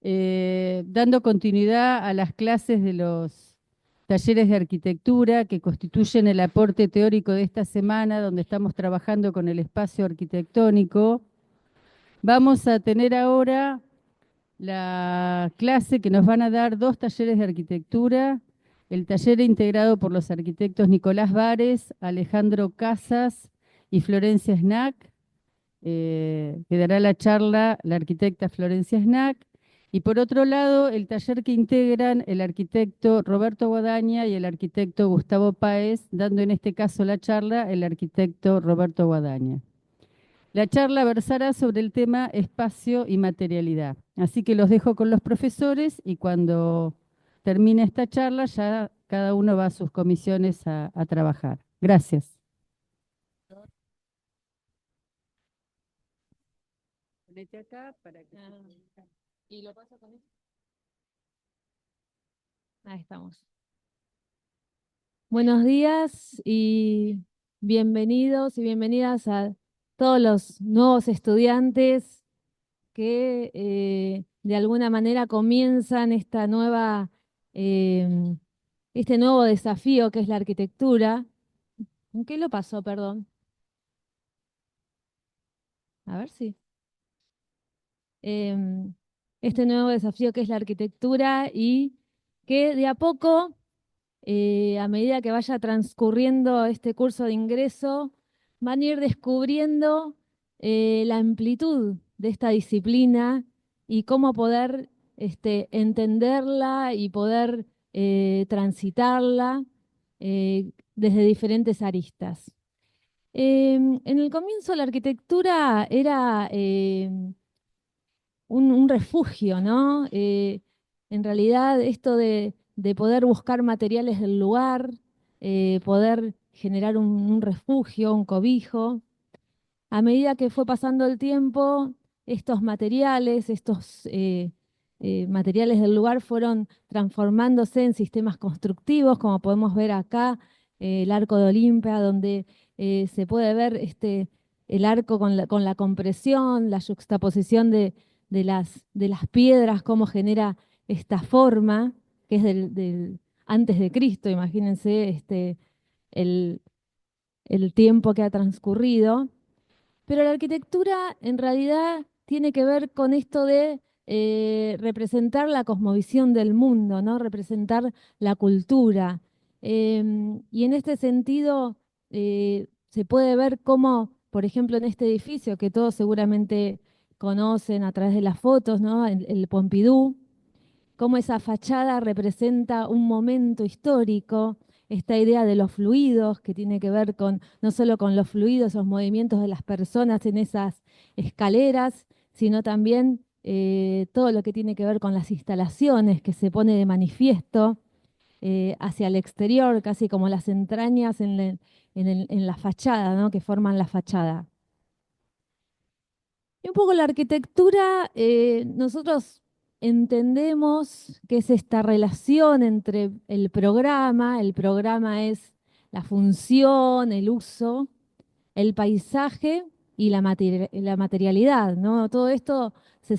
dando continuidad a las clases de los talleres de arquitectura que constituyen el aporte teórico de esta semana, donde estamos trabajando con el espacio arquitectónico. Vamos a tener ahora la clase que nos van a dar dos talleres de arquitectura, el taller integrado por los arquitectos Nicolás Vares, Alejandro Casas y Florencia Snack. Que dará la charla la arquitecta Florencia Snack. Y por otro lado, el taller que integran el arquitecto Roberto Guadaña y el arquitecto Gustavo Páez, dando en este caso la charla el arquitecto Roberto Guadaña. La charla versará sobre el tema espacio y materialidad. Así que los dejo con los profesores y cuando termine esta charla ya cada uno va a sus comisiones a trabajar. Gracias. Ponete acá para que... Y lo paso con esto. Ahí estamos. Buenos días y bienvenidos y bienvenidas a todos los nuevos estudiantes que de alguna manera comienzan esta eh, este nuevo desafío que es la arquitectura. ¿En qué lo pasó, perdón? A ver si. Em, este nuevo desafío que es la arquitectura y que de a poco a medida que vaya transcurriendo este curso de ingreso, van a ir descubriendo la amplitud de esta disciplina y cómo poder entenderla y poder transitarla desde diferentes aristas. En el comienzo la arquitectura era un refugio, ¿no? En realidad esto de poder buscar materiales del lugar, poder generar un refugio, un cobijo. A medida que fue pasando el tiempo, estos materiales, estos materiales del lugar fueron transformándose en sistemas constructivos, como podemos ver acá, el arco de Olimpia, donde se puede ver el arco con la compresión, la yuxtaposición de las piedras, cómo genera esta forma, que es del antes de Cristo, imagínense el, el tiempo que ha transcurrido. Pero la arquitectura en realidad tiene que ver con esto de representar la cosmovisión del mundo, ¿no? Representar la cultura. Y en este sentido se puede ver cómo, por ejemplo, en este edificio que todos seguramente conocen a través de las fotos, ¿no? El Pompidou, cómo esa fachada representa un momento histórico, esta idea de los fluidos que tiene que ver con no solo con los fluidos, los movimientos de las personas en esas escaleras, sino también todo lo que tiene que ver con las instalaciones que se pone de manifiesto hacia el exterior, casi como las entrañas en la fachada, ¿no? Que forman la fachada. Y un poco la arquitectura, nosotros entendemos que es esta relación entre el programa es la función, el uso, el paisaje y la materialidad, ¿no? Todo esto se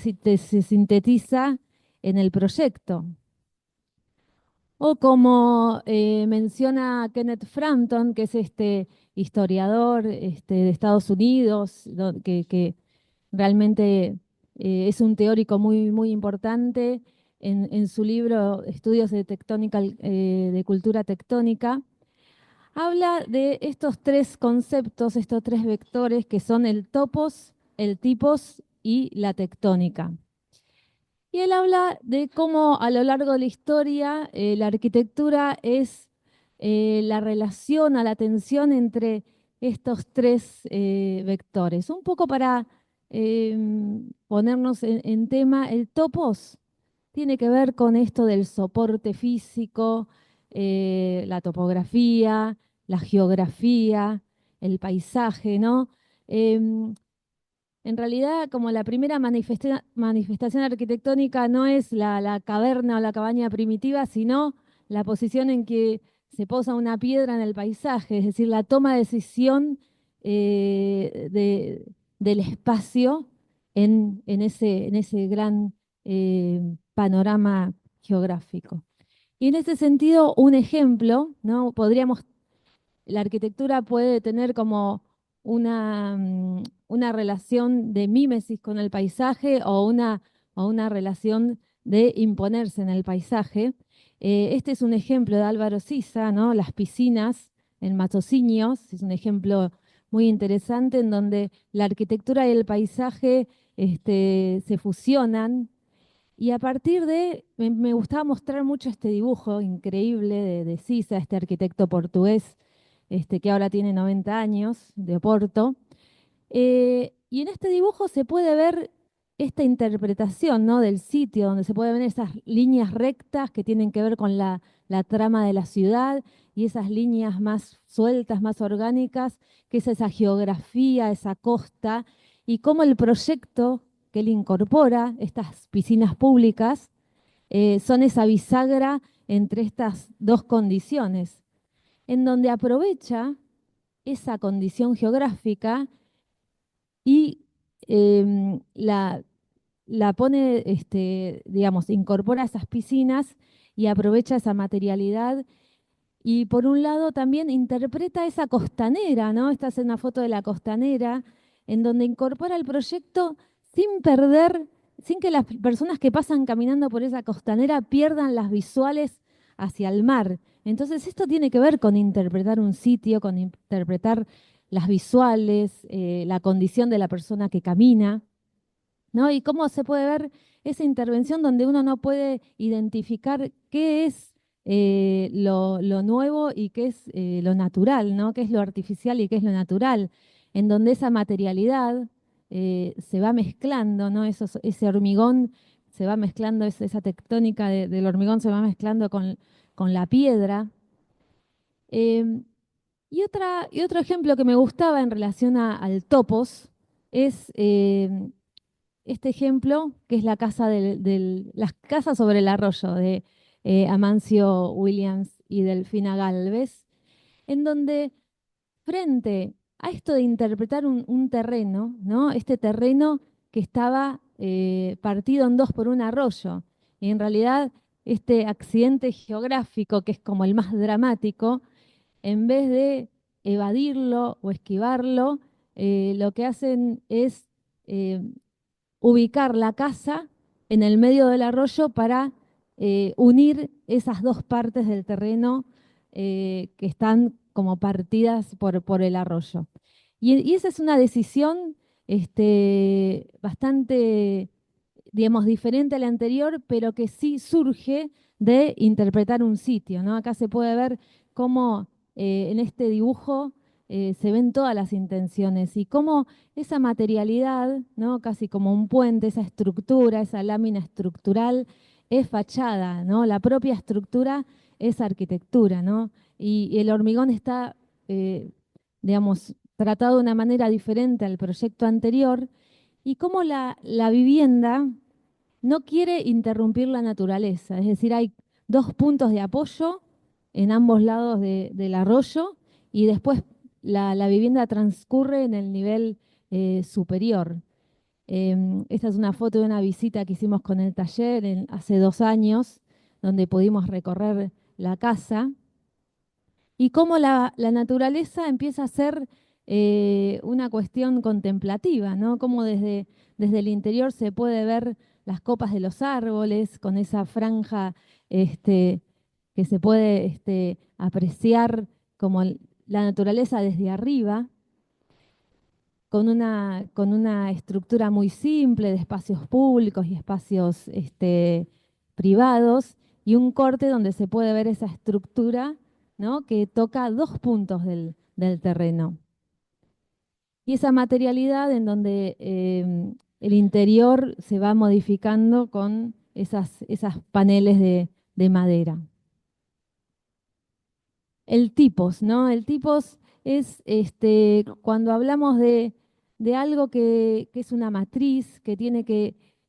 sintetiza en el proyecto. O como menciona Kenneth Frampton, que es este historiador de Estados Unidos, que realmente es un teórico muy, muy importante en su libro Estudios de Tectónica, de Cultura Tectónica. Habla de estos tres conceptos, estos tres vectores que son el topos, el tipos y la tectónica. Y él habla de cómo a lo largo de la historia la arquitectura es la relación, a la tensión entre estos tres vectores. Un poco para ponernos en tema, el topos tiene que ver con esto del soporte físico, la topografía, la geografía, el paisaje, ¿no? Em, en realidad, como la primera manifestación arquitectónica no es la caverna o la cabaña primitiva, sino la posición en que se posa una piedra en el paisaje, es decir, la toma de decisión del espacio en ese gran panorama geográfico. Y en ese sentido, un ejemplo, ¿no? La arquitectura puede tener como una relación de mímesis con el paisaje o una relación de imponerse en el paisaje. Este es un ejemplo de Álvaro Siza, ¿no? Las piscinas en Matosinhos, es un ejemplo muy interesante en donde la arquitectura y el paisaje se fusionan. Y a partir me gustaba mostrar mucho este dibujo increíble de Siza, este arquitecto portugués, que ahora tiene 90 años, de Oporto. Y en este dibujo se puede ver esta interpretación, ¿no? Del sitio, donde se puede ver esas líneas rectas que tienen que ver con la trama de la ciudad y esas líneas más sueltas, más orgánicas, que es esa geografía, esa costa, y cómo el proyecto que él incorpora, estas piscinas públicas, son esa bisagra entre estas dos condiciones, en donde aprovecha esa condición geográfica y la, la pone, digamos, incorpora esas piscinas y aprovecha esa materialidad. Y por un lado también interpreta esa costanera, ¿no? Esta es una foto de la costanera, en donde incorpora el proyecto sin perder, sin que las personas que pasan caminando por esa costanera pierdan las visuales hacia el mar. Entonces esto tiene que ver con interpretar un sitio, con interpretar las visuales, la condición de la persona que camina, ¿no? Y cómo se puede ver esa intervención donde uno no puede identificar qué es lo nuevo y qué es lo natural, ¿no? Qué es lo artificial y qué es lo natural, en donde esa materialidad se va mezclando, ¿no? Ese hormigón se va mezclando, esa tectónica del hormigón se va mezclando con la piedra. Em, y otro ejemplo que me gustaba en relación al topos es este ejemplo, que es la casa las casas sobre el arroyo de Amancio Williams y Delfina Galvez, en donde frente a esto de interpretar un terreno, ¿no? Este terreno que estaba partido en dos por un arroyo, y en realidad este accidente geográfico, que es como el más dramático, en vez de evadirlo o esquivarlo, lo que hacen es eh, ubicar la casa en el medio del arroyo para unir esas dos partes del terreno que están como partidas por el arroyo. Y esa es una decisión bastante, digamos, diferente a la anterior, pero que sí surge de interpretar un sitio, ¿no? Acá se puede ver cómo en este dibujo se ven todas las intenciones y cómo esa materialidad, ¿no? Casi como un puente, esa estructura, esa lámina estructural, es fachada, ¿no? La propia estructura es arquitectura, ¿no? Y el hormigón está, digamos, tratado de una manera diferente al proyecto anterior, y cómo la vivienda no quiere interrumpir la naturaleza, es decir, hay dos puntos de apoyo en ambos lados del arroyo y después la vivienda transcurre en el nivel superior. Esta es una foto de una visita que hicimos con el taller hace 2 años, donde pudimos recorrer la casa y cómo la naturaleza empieza a ser una cuestión contemplativa, ¿no? Cómo desde el interior se puede ver las copas de los árboles con esa franja que se puede apreciar como la naturaleza desde arriba, con una estructura muy simple de espacios públicos y espacios privados, y un corte donde se puede ver esa estructura, ¿no? Que toca dos puntos del terreno. Y esa materialidad en donde el interior se va modificando con esas paneles de madera. El tipos, ¿no? El tipos es cuando hablamos de algo que es una matriz,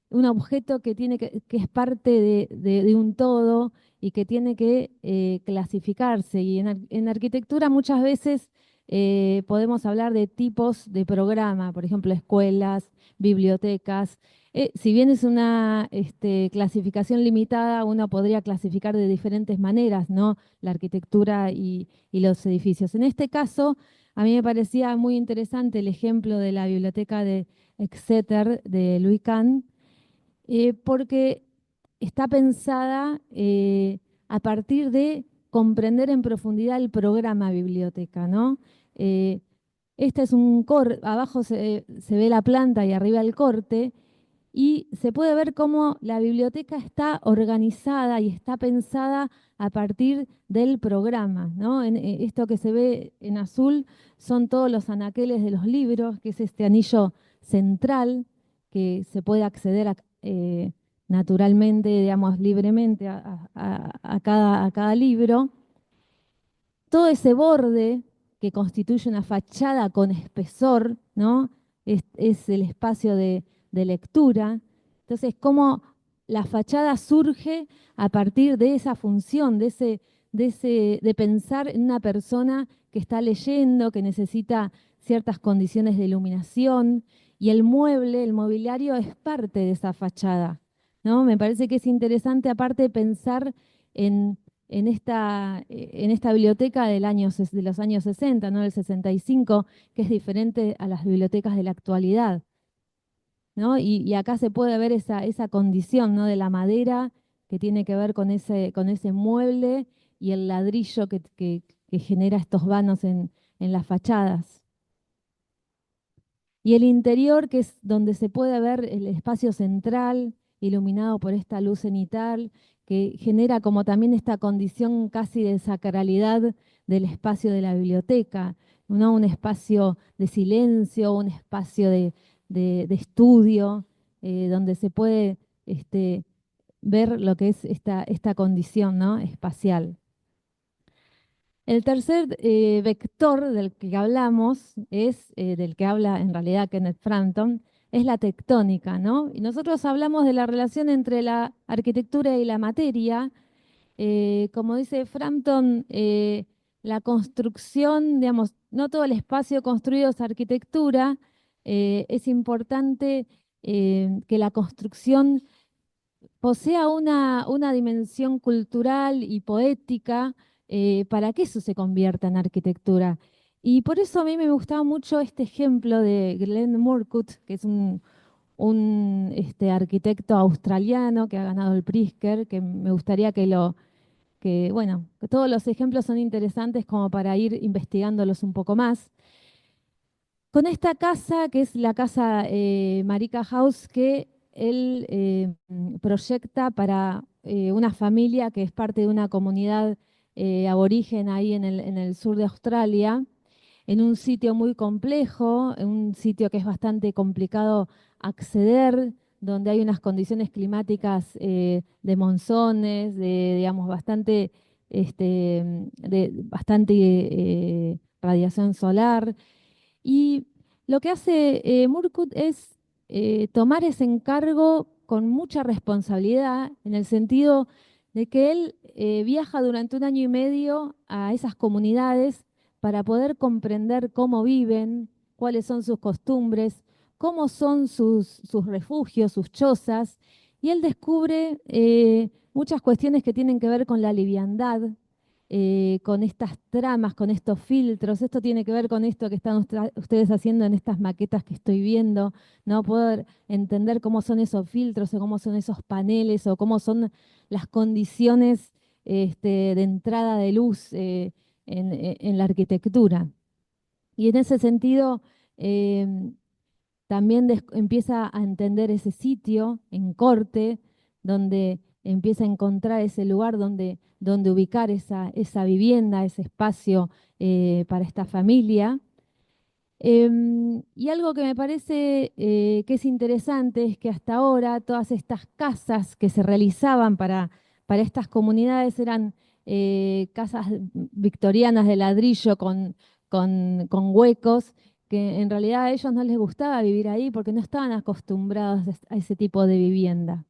un objeto que es parte de un todo y que tiene que clasificarse. Y en arquitectura muchas veces podemos hablar de tipos de programa, por ejemplo, escuelas, bibliotecas. Si bien es una clasificación limitada, uno podría clasificar de diferentes maneras, ¿no? La arquitectura y los edificios. En este caso, a mí me parecía muy interesante el ejemplo de la biblioteca de Exeter de Louis Kahn, porque está pensada a partir de comprender en profundidad el programa biblioteca, ¿no? Eh, este es un corte, abajo se ve la planta y arriba el corte, y se puede ver cómo la biblioteca está organizada y está pensada a partir del programa, ¿no? Esto que se ve en azul son todos los anaqueles de los libros, que es este anillo central que se puede acceder naturalmente, digamos, libremente a cada libro. Todo ese borde que constituye una fachada con espesor, ¿no? Es el espacio de lectura. Entonces, cómo la fachada surge a partir de esa función, de pensar en una persona que está leyendo, que necesita ciertas condiciones de iluminación, y el mueble, el mobiliario es parte de esa fachada, ¿no? Me parece que es interesante, aparte, pensar en en esta biblioteca de los años 60, ¿no? Del 65, que es diferente a las bibliotecas de la actualidad, ¿no? Y acá se puede ver esa condición, ¿no? De la madera que tiene que ver con ese mueble y el ladrillo que genera estos vanos en las fachadas. Y el interior, que es donde se puede ver el espacio central, iluminado por esta luz cenital, que genera como también esta condición casi de sacralidad del espacio de la biblioteca, ¿no? Un espacio de silencio, un espacio de estudio, donde se puede ver lo que es esta condición, ¿no? Espacial. El tercer vector del que hablamos es, del que habla en realidad Kenneth Frampton, es la tectónica, ¿no? Y nosotros hablamos de la relación entre la arquitectura y la materia. Como dice Frampton, la construcción, digamos, no todo el espacio construido es arquitectura. Es importante que la construcción posea una dimensión cultural y poética, para que eso se convierta en arquitectura. Y por eso a mí me gustaba mucho este ejemplo de Glenn Murcutt, que es un arquitecto australiano que ha ganado el Pritzker, que me gustaría bueno, que todos los ejemplos son interesantes como para ir investigándolos un poco más. Con esta casa, que es la casa Marika House, que él proyecta para una familia que es parte de una comunidad aborigen ahí en el sur de Australia, en un sitio muy complejo, en un sitio que es bastante complicado acceder, donde hay unas condiciones climáticas de monzones, digamos, bastante radiación solar. Y lo que hace Murcutt es tomar ese encargo con mucha responsabilidad, en el sentido de que él viaja durante un año y medio a esas comunidades para poder comprender cómo viven, cuáles son sus costumbres, cómo son sus refugios, sus chozas, y él descubre muchas cuestiones que tienen que ver con la liviandad, con estas tramas, con estos filtros. Esto tiene que ver con esto que están ustedes haciendo en estas maquetas que estoy viendo, ¿no? Poder entender cómo son esos filtros o cómo son esos paneles o cómo son las condiciones de entrada de luz en la arquitectura. Y en ese sentido, también empieza a entender ese sitio en corte, donde empieza a encontrar ese lugar donde ubicar esa vivienda, ese espacio para esta familia. Y algo que me parece que es interesante es que hasta ahora todas estas casas que se realizaban para estas comunidades eran casas victorianas de ladrillo con huecos, que en realidad a ellos no les gustaba vivir ahí porque no estaban acostumbrados a ese tipo de vivienda.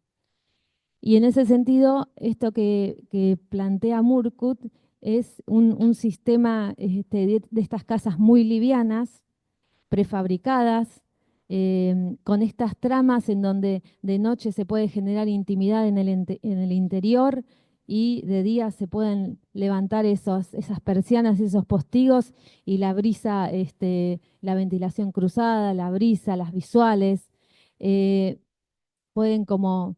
Y en ese sentido, esto que plantea Murcutt es un sistema de estas casas muy livianas, prefabricadas, con estas tramas en donde de noche se puede generar intimidad en el interior y de día se pueden levantar esas persianas y esos postigos y la brisa, la ventilación cruzada, la brisa, las visuales, eh, pueden como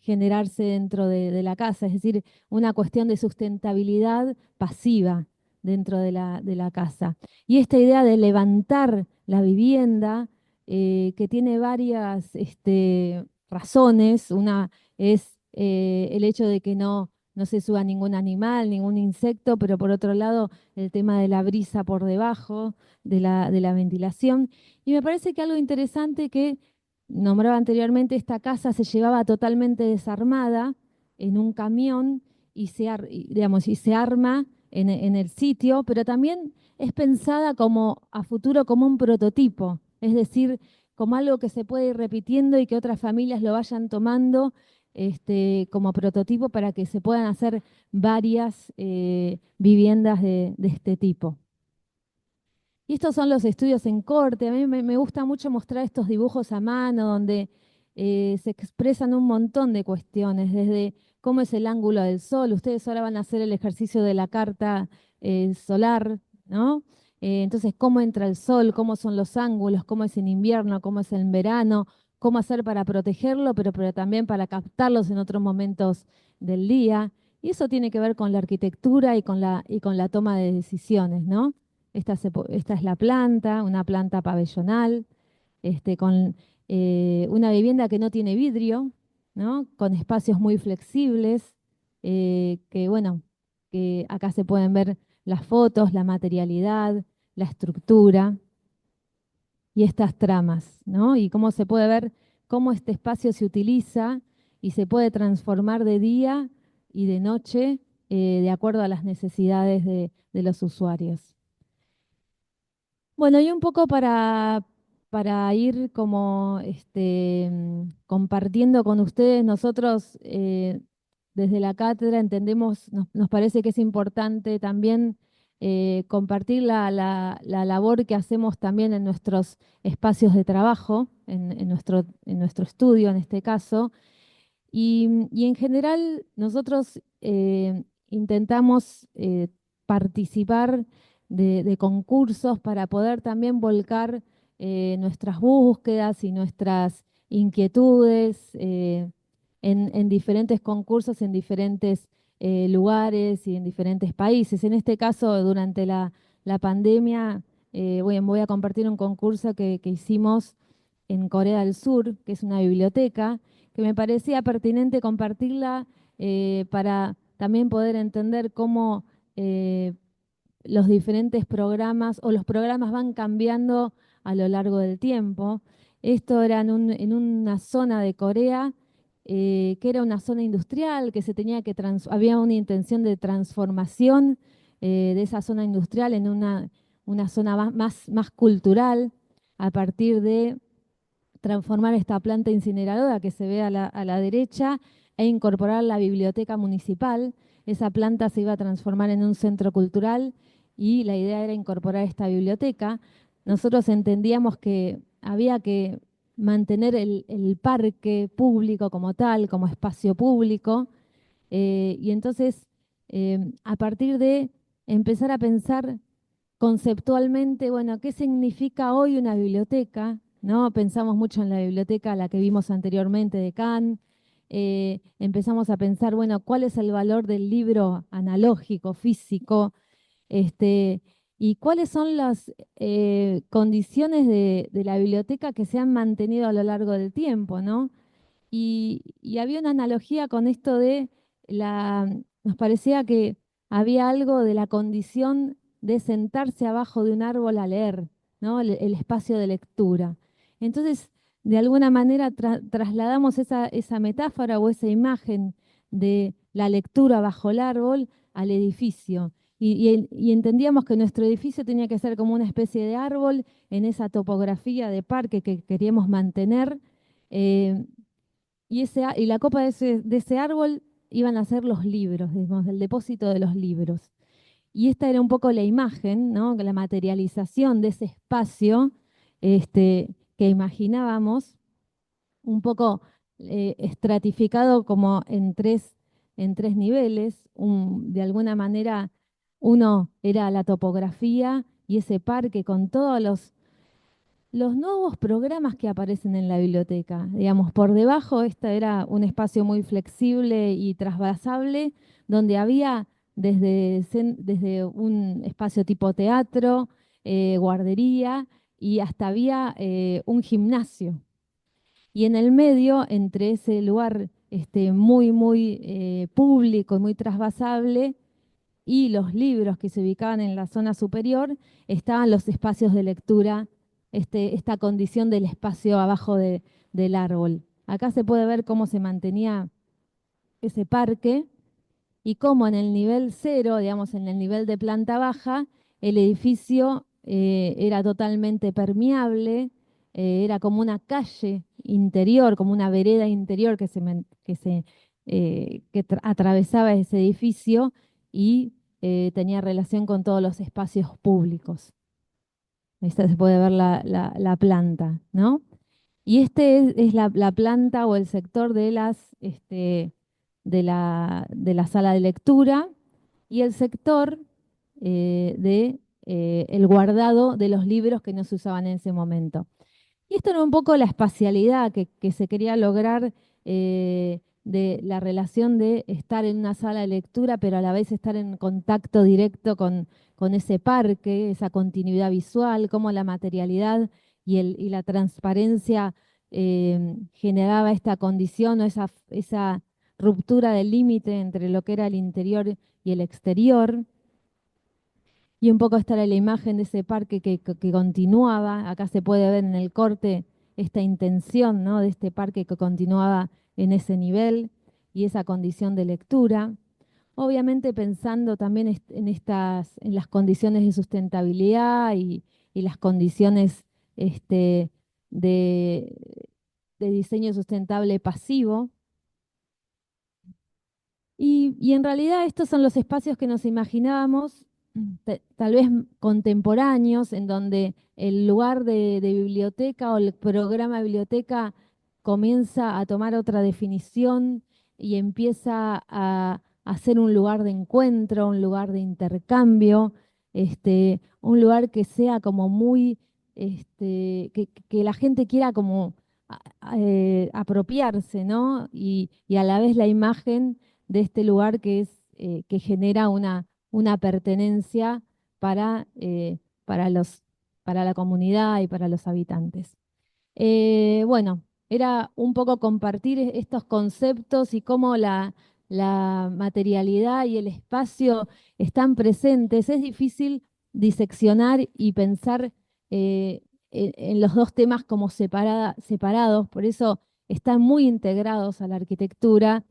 generarse dentro de la casa, es decir, una cuestión de sustentabilidad pasiva dentro de la casa. Y esta idea de levantar la vivienda, que tiene varias razones, una es el hecho de que no se suba ningún animal, ningún insecto, pero por otro lado el tema de la brisa por debajo, de la ventilación. Y me parece que algo interesante que nombraba anteriormente, esta casa se llevaba totalmente desarmada en un camión y se arma en el sitio, pero también es pensada como a futuro como un prototipo, es decir, como algo que se puede ir repitiendo y que otras familias lo vayan tomando como prototipo para que se puedan hacer varias viviendas de este tipo. Y estos son los estudios en corte. A mí me gusta mucho mostrar estos dibujos a mano donde se expresan un montón de cuestiones, desde cómo es el ángulo del sol. Ustedes ahora van a hacer el ejercicio de la carta solar, ¿no? Entonces, cómo entra el sol, cómo son los ángulos, cómo es en invierno, cómo es en verano, cómo hacer para protegerlo, pero también para captarlos en otros momentos del día. Y eso tiene que ver con la arquitectura y con la toma de decisiones, ¿no? Esta es la planta, una planta pabellonal, con una vivienda que no tiene vidrio, ¿no? Con espacios muy flexibles, que bueno, que acá se pueden ver las fotos, la materialidad, la estructura y estas tramas, ¿no? Y cómo se puede ver cómo este espacio se utiliza y se puede transformar de día y de noche, de acuerdo a las necesidades de los usuarios. Bueno, y un poco para ir como compartiendo con ustedes, nosotros desde la cátedra entendemos, nos parece que es importante también compartir la labor que hacemos también en nuestros espacios de trabajo, en nuestro estudio en este caso. Y en general nosotros intentamos participar de concursos para poder también volcar nuestras búsquedas y nuestras inquietudes en diferentes concursos, en diferentes lugares y en diferentes países. En este caso, durante la pandemia, voy a compartir un concurso que hicimos en Corea del Sur, que es una biblioteca que me parecía pertinente compartirla para también poder entender cómo eh, los diferentes programas o los programas van cambiando a lo largo del tiempo. Esto era en una zona de Corea que era una zona industrial, que se tenía que había una intención de transformación de esa zona industrial en una zona más cultural a partir de transformar esta planta incineradora que se ve a la derecha e incorporar la biblioteca municipal. Esa planta se iba a transformar en un centro cultural y la idea era incorporar esta biblioteca. Nosotros entendíamos que había que mantener el parque público como tal, como espacio público, y entonces a partir de empezar a pensar conceptualmente, bueno, ¿qué significa hoy una biblioteca? ¿No? Pensamos mucho en la biblioteca, la que vimos anteriormente de Kant. Empezamos a pensar, bueno, ¿cuál es el valor del libro analógico, físico? Este, y cuáles son las condiciones de la biblioteca que se han mantenido a lo largo del tiempo, ¿no? Y había una analogía con esto de nos parecía que había algo de la condición de sentarse abajo de un árbol a leer, ¿no? El espacio de lectura. Entonces, de alguna manera trasladamos esa metáfora o esa imagen de la lectura bajo el árbol al edificio. Y entendíamos que nuestro edificio tenía que ser como una especie de árbol en esa topografía de parque que queríamos mantener. Y la copa de ese árbol iban a ser los libros, digamos, el depósito de los libros. Y esta era un poco la imagen, ¿no? La materialización de ese espacio que imaginábamos, un poco estratificado como en tres niveles. De alguna manera, uno era la topografía y ese parque con todos los nuevos programas que aparecen en la biblioteca. Digamos, por debajo, esta era un espacio muy flexible y trasvasable, donde había desde un espacio tipo teatro, guardería, y hasta había un gimnasio. Y en el medio, entre ese lugar muy público y muy trasvasable, y los libros que se ubicaban en la zona superior, estaban los espacios de lectura, esta condición del espacio abajo del árbol. Acá se puede ver cómo se mantenía ese parque y cómo en el nivel cero, digamos, en el nivel de planta baja, el edificio era totalmente permeable, era como una calle interior, como una vereda interior que atravesaba ese edificio y tenía relación con todos los espacios públicos. Ahí se puede ver la planta, ¿no? Y es la planta o el sector de la sala de lectura y el sector de el guardado de los libros que no se usaban en ese momento. Y esto era un poco la espacialidad que se quería lograr de la relación de estar en una sala de lectura, pero a la vez estar en contacto directo con ese parque, esa continuidad visual, cómo la materialidad y la transparencia generaba esta condición o esa ruptura del límite entre lo que era el interior y el exterior. Y un poco esta era la imagen de ese parque que continuaba. Acá se puede ver en el corte esta intención, ¿no? De este parque que continuaba en ese nivel y esa condición de lectura. Obviamente pensando también en las condiciones de sustentabilidad y las condiciones de, de diseño sustentable pasivo. Y en realidad estos son los espacios que nos imaginábamos, tal vez contemporáneos, en donde el lugar de biblioteca o el programa de biblioteca comienza a tomar otra definición y empieza a ser un lugar de encuentro, un lugar de intercambio, un lugar que sea como muy, que la gente quiera como apropiarse, ¿no? Y a la vez la imagen de este lugar que genera una pertenencia para para la comunidad y para los habitantes. Bueno, era un poco compartir estos conceptos y cómo la materialidad y el espacio están presentes. Es difícil diseccionar y pensar en los dos temas como separados, por eso están muy integrados a la arquitectura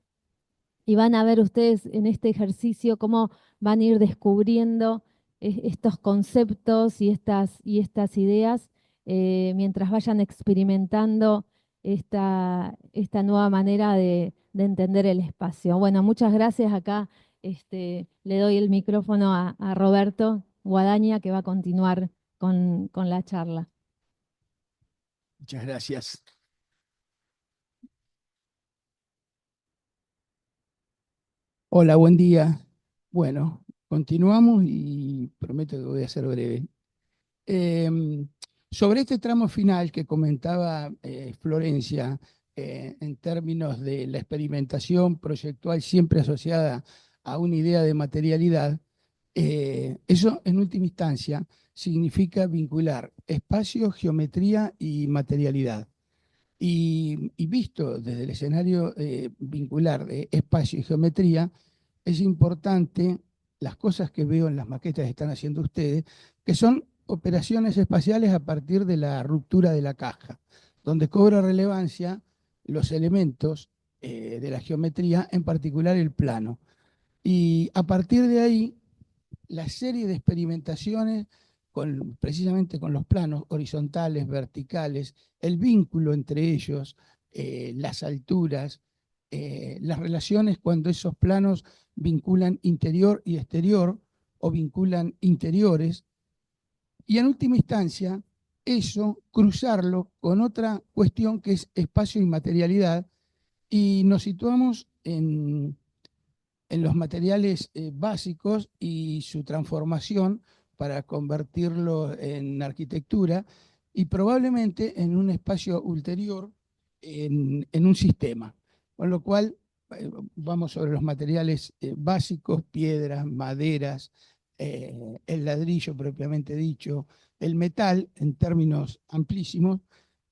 y van a ver ustedes en este ejercicio cómo van a ir descubriendo estos conceptos y estas ideas mientras vayan experimentando esta nueva manera de entender el espacio. Bueno, muchas gracias. Acá le doy el micrófono a Roberto Guadaña, que va a continuar con la charla. Muchas gracias. Hola, buen día. Bueno, continuamos y prometo que voy a ser breve. Sobre este tramo final que comentaba Florencia, en términos de la experimentación proyectual siempre asociada a una idea de materialidad, eso en última instancia significa vincular espacio, geometría y materialidad. Y visto desde el escenario vincular de espacio y geometría, es importante las cosas que veo en las maquetas que están haciendo ustedes, que son operaciones espaciales a partir de la ruptura de la caja, donde cobra relevancia los elementos de la geometría, en particular el plano. Y a partir de ahí, la serie de experimentaciones precisamente con los planos horizontales, verticales, el vínculo entre ellos, las alturas, las relaciones cuando esos planos vinculan interior y exterior o vinculan interiores, y en última instancia eso cruzarlo con otra cuestión que es espacio y materialidad, y nos situamos en los materiales básicos y su transformación para convertirlo en arquitectura y probablemente en un espacio ulterior en un sistema. Con lo cual vamos sobre los materiales básicos, piedras, maderas, el ladrillo propiamente dicho, el metal en términos amplísimos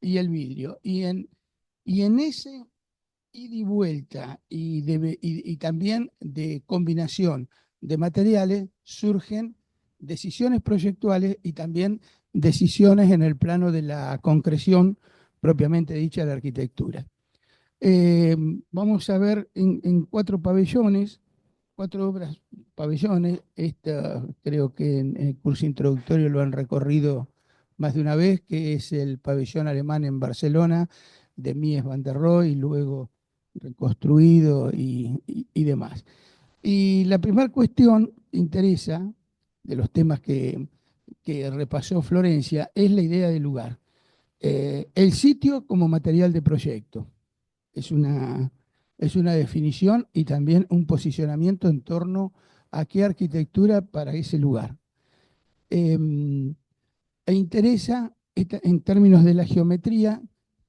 y el vidrio. Y en ese ida y vuelta y también de combinación de materiales surgen decisiones proyectuales y también decisiones en el plano de la concreción propiamente dicha de la arquitectura. Vamos a ver en 4 pabellones, 4 obras pabellones. Esta creo que en el curso introductorio lo han recorrido más de una vez, que es el pabellón alemán en Barcelona de Mies van der Rohe, y luego reconstruido y demás. Y la primera cuestión que interesa de los temas que repasó Florencia es la idea del lugar. El sitio como material de proyecto es una definición y también un posicionamiento en torno a qué arquitectura para ese lugar. E interesa en términos de la geometría,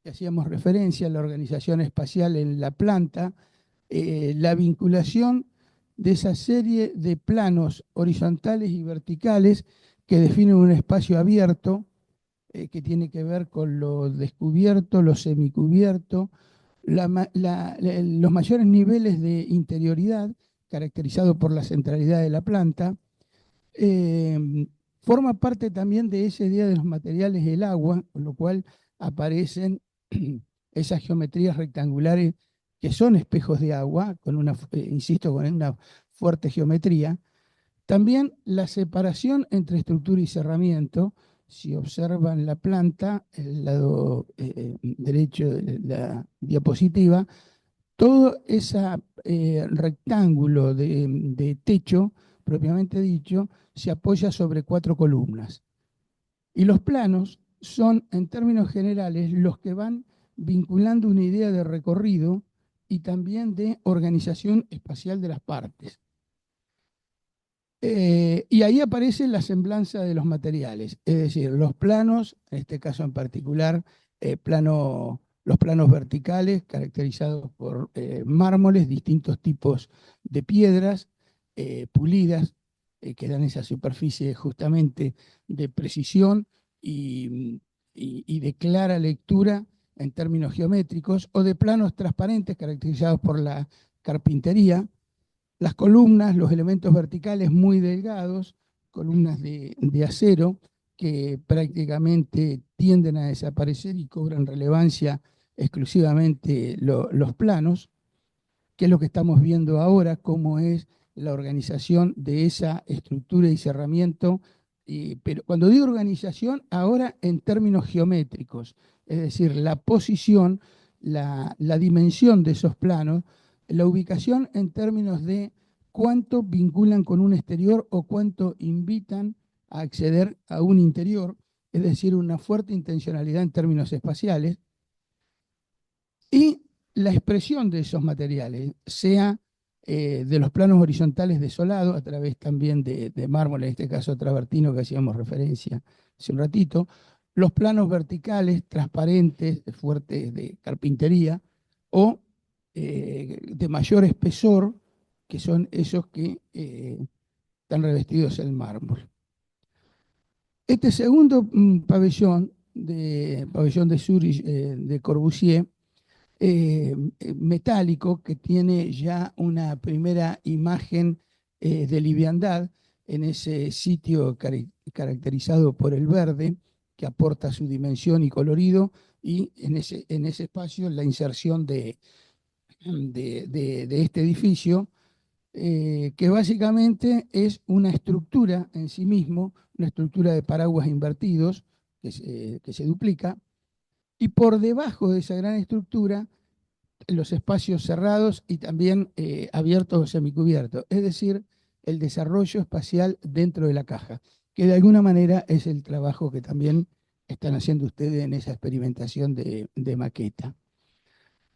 que hacíamos referencia a la organización espacial en la planta, la vinculación de esa serie de planos horizontales y verticales que definen un espacio abierto, que tiene que ver con lo descubierto, lo semicubierto, los mayores niveles de interioridad, caracterizado por la centralidad de la planta. Forma parte también de esa idea de los materiales del agua, con lo cual aparecen esas geometrías rectangulares que son espejos de agua, con insisto, con una fuerte geometría. También la separación entre estructura y cerramiento. Si observan la planta, el lado derecho de la diapositiva, todo ese rectángulo de techo, propiamente dicho, se apoya sobre 4 columnas. Y los planos son, en términos generales, los que van vinculando una idea de recorrido y también de organización espacial de las partes. Y ahí aparece la semblanza de los materiales, es decir, los planos, en este caso en particular, los planos verticales caracterizados por mármoles, distintos tipos de piedras pulidas, que dan esa superficie justamente de precisión y de clara lectura en términos geométricos, o de planos transparentes caracterizados por la carpintería. Las columnas, los elementos verticales muy delgados, columnas de acero que prácticamente tienden a desaparecer y cobran relevancia exclusivamente los planos, que es lo que estamos viendo ahora, cómo es la organización de esa estructura y cerramiento. Pero cuando digo organización, ahora en términos geométricos, es decir, la posición, la dimensión de esos planos, la ubicación en términos de cuánto vinculan con un exterior o cuánto invitan a acceder a un interior, es decir, una fuerte intencionalidad en términos espaciales, y la expresión de esos materiales, sea de los planos horizontales desolados, a través también de mármol, en este caso travertino que hacíamos referencia hace un ratito, los planos verticales, transparentes, fuertes de carpintería, o de mayor espesor, que son esos que están revestidos en mármol. Este segundo pabellón de Zurich, de Corbusier, metálico, que tiene ya una primera imagen de liviandad en ese sitio caracterizado por el verde, que aporta su dimensión y colorido, y en ese espacio la inserción de este edificio, que básicamente es una estructura en sí mismo, una estructura de paraguas invertidos que se duplica, y por debajo de esa gran estructura los espacios cerrados y también abiertos o semicubiertos, es decir, el desarrollo espacial dentro de la caja, que de alguna manera es el trabajo que también están haciendo ustedes en esa experimentación de maqueta.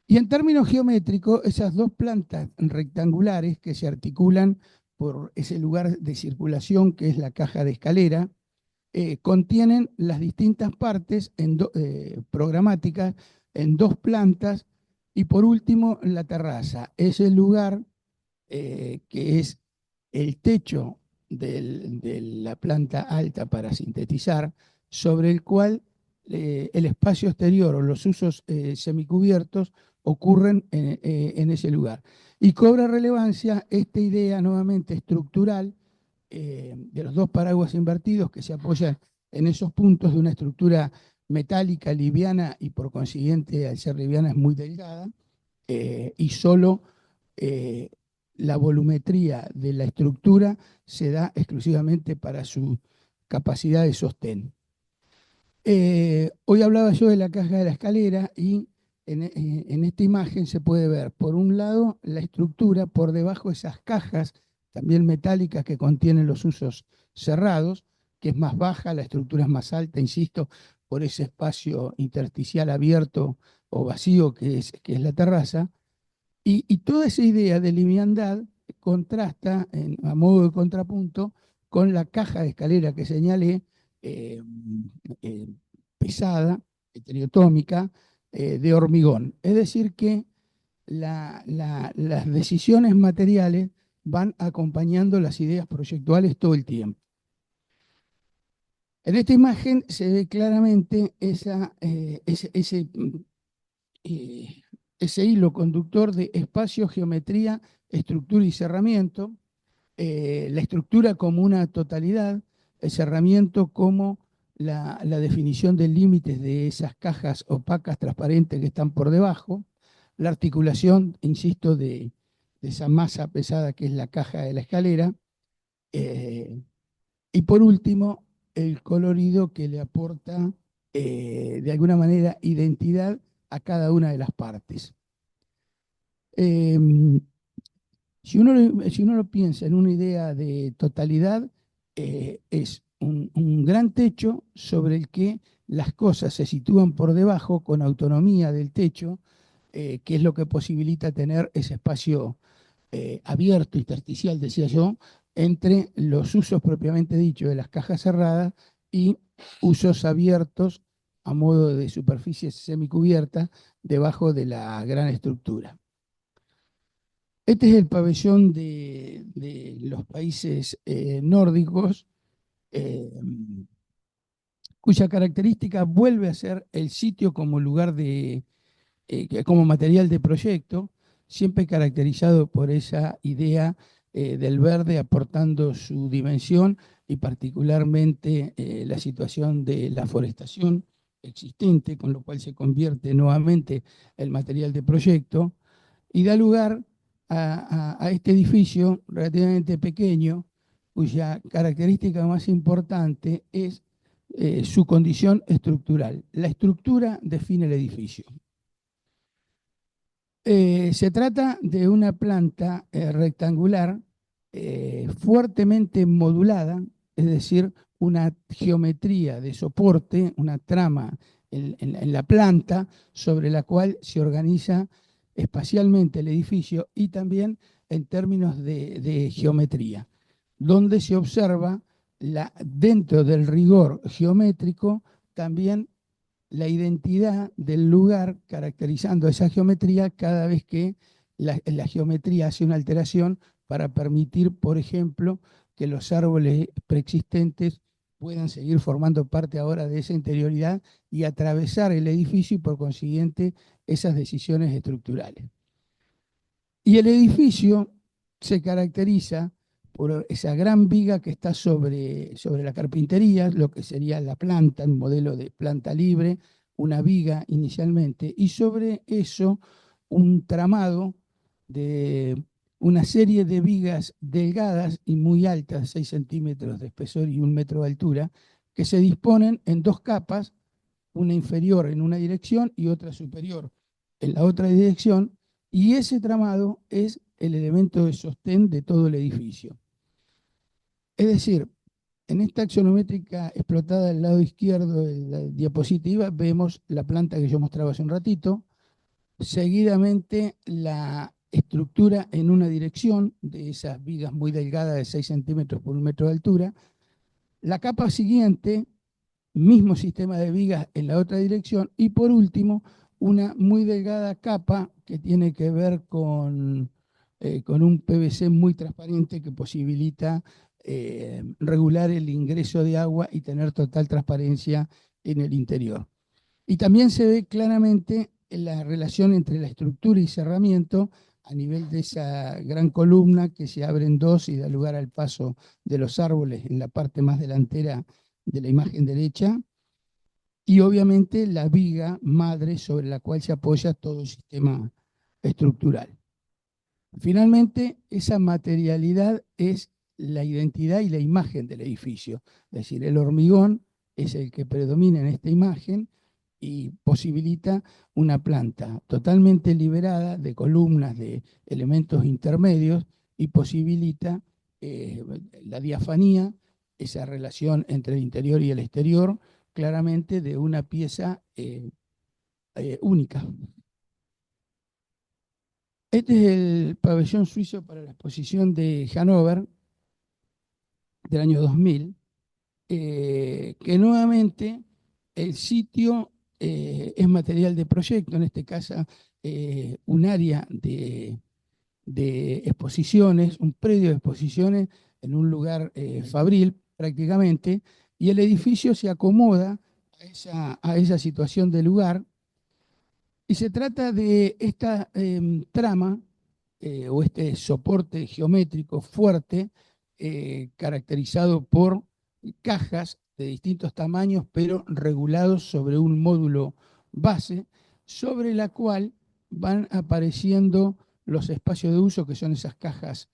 Y en términos geométricos, esas dos plantas rectangulares que se articulan por ese lugar de circulación que es la caja de escalera, contienen las distintas partes programáticas en dos plantas y por último la terraza. Es el lugar que es el techo de la planta alta para sintetizar, sobre el cual el espacio exterior o los usos semicubiertos ocurren en ese lugar. Y cobra relevancia esta idea nuevamente estructural de los dos paraguas invertidos que se apoyan en esos puntos de una estructura metálica, liviana y por consiguiente al ser liviana es muy delgada y solo la volumetría de la estructura se da exclusivamente para su capacidad de sostén. Hoy hablaba yo de la caja de la escalera y en esta imagen se puede ver, por un lado, la estructura, por debajo de esas cajas, también metálicas que contienen los usos cerrados, que es más baja, la estructura es más alta, insisto, por ese espacio intersticial abierto o vacío que es la terraza. Y toda esa idea de liviandad contrasta, a modo de contrapunto, con la caja de escalera que señalé, eh, eh, pesada, estereotómica, de hormigón. Es decir, que las decisiones materiales van acompañando las ideas proyectuales todo el tiempo. En esta imagen se ve claramente ese hilo conductor de espacio, geometría, estructura y cerramiento, la estructura como una totalidad, el cerramiento como la definición de límites de esas cajas opacas, transparentes que están por debajo, la articulación, insisto, de esa masa pesada que es la caja de la escalera, y por último, el colorido que le aporta de alguna manera identidad a cada una de las partes. Si uno lo piensa en una idea de totalidad, es un gran techo sobre el que las cosas se sitúan por debajo con autonomía del techo, que es lo que posibilita tener ese espacio abierto, intersticial, decía yo, entre los usos propiamente dichos de las cajas cerradas y usos abiertos a modo de superficies semicubiertas debajo de la gran estructura. Este es el pabellón de los países nórdicos, cuya característica vuelve a ser el sitio como lugar como material de proyecto, siempre caracterizado por esa idea del verde aportando su dimensión y particularmente la situación de la forestación existente, con lo cual se convierte nuevamente el material de proyecto y da lugar a este edificio relativamente pequeño, cuya característica más importante es su condición estructural. La estructura define el edificio. Se trata de una planta rectangular fuertemente modulada, es decir, una geometría de soporte, una trama en la planta sobre la cual se organiza espacialmente el edificio y también en términos de geometría, donde se observa dentro del rigor geométrico también la identidad del lugar caracterizando esa geometría cada vez que la geometría hace una alteración para permitir, por ejemplo, que los árboles preexistentes puedan seguir formando parte ahora de esa interioridad y atravesar el edificio y por consiguiente esas decisiones estructurales. Y el edificio se caracteriza por esa gran viga que está sobre la carpintería, lo que sería la planta, un modelo de planta libre, una viga inicialmente, y sobre eso un tramado de una serie de vigas delgadas y muy altas, 6 centímetros de espesor y 1 metro de altura, que se disponen en dos capas, una inferior en una dirección y otra superior en la otra dirección, Y ese tramado es el elemento de sostén de todo el edificio. Es decir, en esta axonométrica explotada del lado izquierdo de la diapositiva vemos la planta que yo mostraba hace un ratito, seguidamente la estructura en una dirección de esas vigas muy delgadas de 6 centímetros por 1 metro de altura, la capa siguiente, mismo sistema de vigas en la otra dirección, y por último, una muy delgada capa que tiene que ver con un PVC muy transparente que posibilita regular el ingreso de agua y tener total transparencia en el interior. Y también se ve claramente la relación entre la estructura y cerramiento a nivel de esa gran columna que se abre en dos y da lugar al paso de los árboles en la parte más delantera de la imagen derecha, y obviamente la viga madre sobre la cual se apoya todo el sistema estructural. Finalmente, esa materialidad es la identidad y la imagen del edificio. Es decir, el hormigón es el que predomina en esta imagen y posibilita una planta totalmente liberada de columnas, de elementos intermedios, y posibilita la diafanía, esa relación entre el interior y el exterior, claramente de una pieza única. Este es el pabellón suizo para la exposición de Hannover del año 2000, que nuevamente el sitio es material de proyecto, en este caso un área de exposiciones, un predio de exposiciones en un lugar fabril prácticamente, y el edificio se acomoda a esa situación de lugar. Y se trata de esta trama o este soporte geométrico fuerte, caracterizado por cajas de distintos tamaños, pero regulados sobre un módulo base, sobre la cual van apareciendo los espacios de uso, que son esas cajas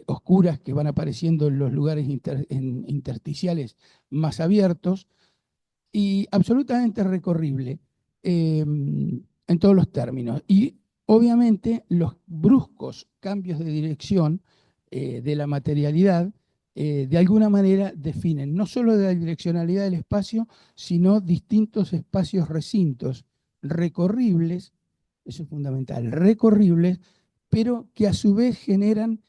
oscuras que van apareciendo en los lugares intersticiales más abiertos, y absolutamente recorrible en todos los términos. Y obviamente los bruscos cambios de dirección de la materialidad de alguna manera definen no solo de la direccionalidad del espacio, sino distintos espacios recintos recorribles, eso es fundamental, recorribles, pero que a su vez generan,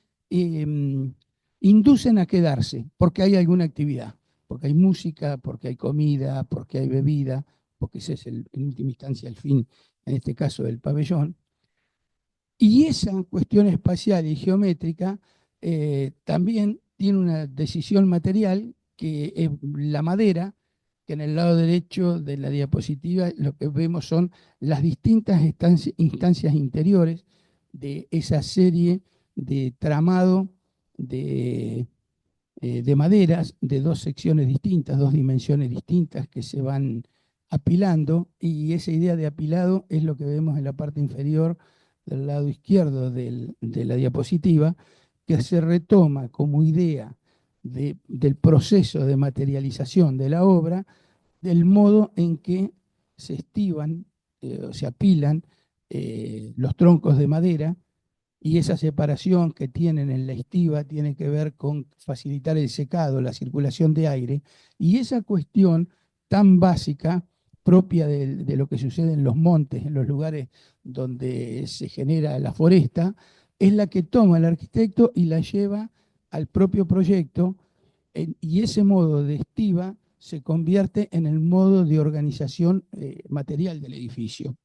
inducen a quedarse, porque hay alguna actividad, porque hay música, porque hay comida, porque hay bebida, porque ese es en última instancia el fin, en este caso del pabellón. Y esa cuestión espacial y geométrica también tiene una decisión material, que es la madera, que en el lado derecho de la diapositiva lo que vemos son las distintas instancias interiores de esa serie de tramado de maderas de dos secciones distintas, dos dimensiones distintas que se van apilando, y esa idea de apilado es lo que vemos en la parte inferior del lado izquierdo de la diapositiva, que se retoma como idea del proceso de materialización de la obra, del modo en que se estiban o se apilan los troncos de madera, y esa separación que tienen en la estiva tiene que ver con facilitar el secado, la circulación de aire, y esa cuestión tan básica, propia de lo que sucede en los montes, en los lugares donde se genera la foresta, es la que toma el arquitecto y la lleva al propio proyecto, y ese modo de estiva se convierte en el modo de organización material del edificio.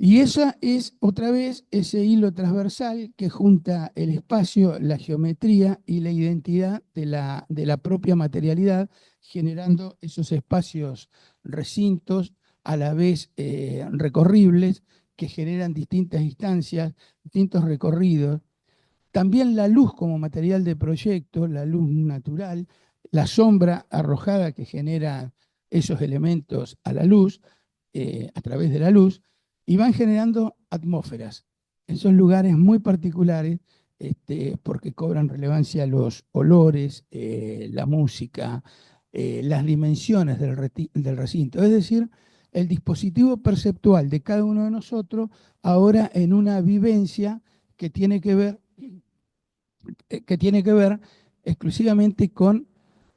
Y esa es otra vez ese hilo transversal que junta el espacio, la geometría y la identidad de la propia materialidad, generando esos espacios recintos, a la vez recorribles, que generan distintas instancias, distintos recorridos. También la luz como material de proyecto, la luz natural, la sombra arrojada que genera esos elementos a la luz, a través de la luz, y van generando atmósferas. Esos lugares muy particulares, porque cobran relevancia los olores, la música, las dimensiones del recinto. Es decir, el dispositivo perceptual de cada uno de nosotros ahora en una vivencia que tiene que ver exclusivamente con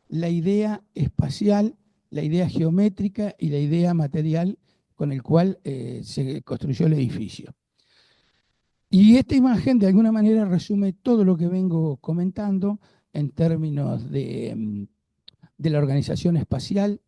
la idea espacial, la idea geométrica y la idea material con el cual se construyó el edificio. Y esta imagen de alguna manera resume todo lo que vengo comentando en términos de la organización espacial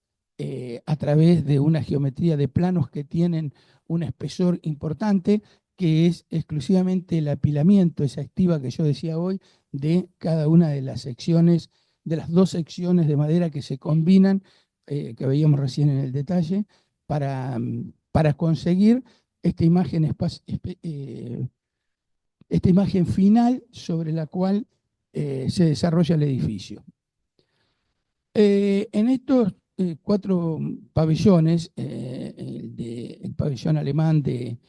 a través de una geometría de planos que tienen un espesor importante, que es exclusivamente el apilamiento, esa estiva que yo decía hoy, de cada una de las secciones, de las dos secciones de madera que se combinan, que veíamos recién en el detalle, para conseguir esta imagen esta imagen final sobre la cual se desarrolla el edificio. En estos 4 pabellones, el pabellón alemán de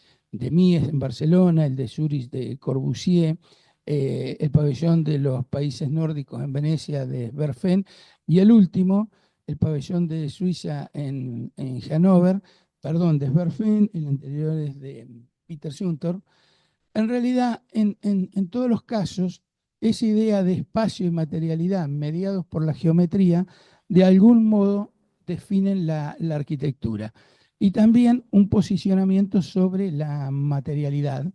Mies en Barcelona, el de Zurich de Corbusier, el pabellón de los países nórdicos en Venecia de Werfen, y el último, el pabellón de Suiza en Hannover, perdón, de Werfen, el anterior es de Peter Zumthor. En realidad, en todos los casos, esa idea de espacio y materialidad mediados por la geometría, de algún modo definen la arquitectura. Y también un posicionamiento sobre la materialidad,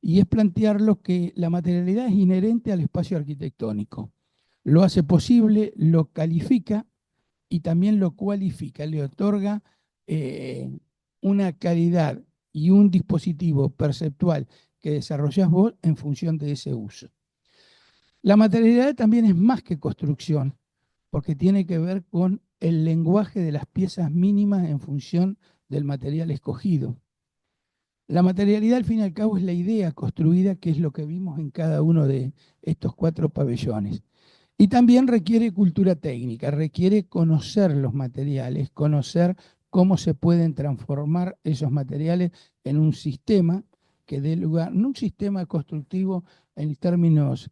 y es plantearlo que la materialidad es inherente al espacio arquitectónico. Lo hace posible, lo califica y también lo cualifica, le otorga una calidad y un dispositivo perceptual que desarrollás vos en función de ese uso. La materialidad también es más que construcción, porque tiene que ver con el lenguaje de las piezas mínimas en función del material escogido. La materialidad, al fin y al cabo, es la idea construida, que es lo que vimos en cada uno de estos 4 pabellones. Y también requiere cultura técnica, requiere conocer los materiales, conocer cómo se pueden transformar esos materiales en un sistema que dé lugar, no un sistema constructivo en términos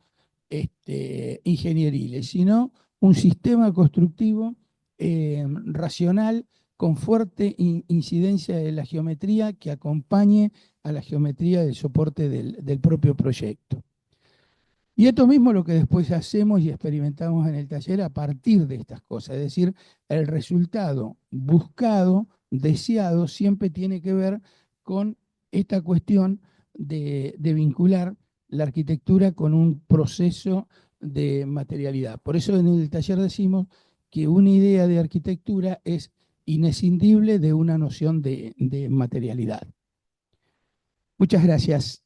ingenieriles, sino un sistema constructivo racional con fuerte incidencia de la geometría que acompañe a la geometría del soporte del propio proyecto. Y esto mismo es lo que después hacemos y experimentamos en el taller a partir de estas cosas, es decir, el resultado buscado, deseado, siempre tiene que ver con esta cuestión de vincular la arquitectura con un proceso de materialidad. Por eso en el taller decimos que una idea de arquitectura es inescindible de una noción de materialidad. Muchas gracias.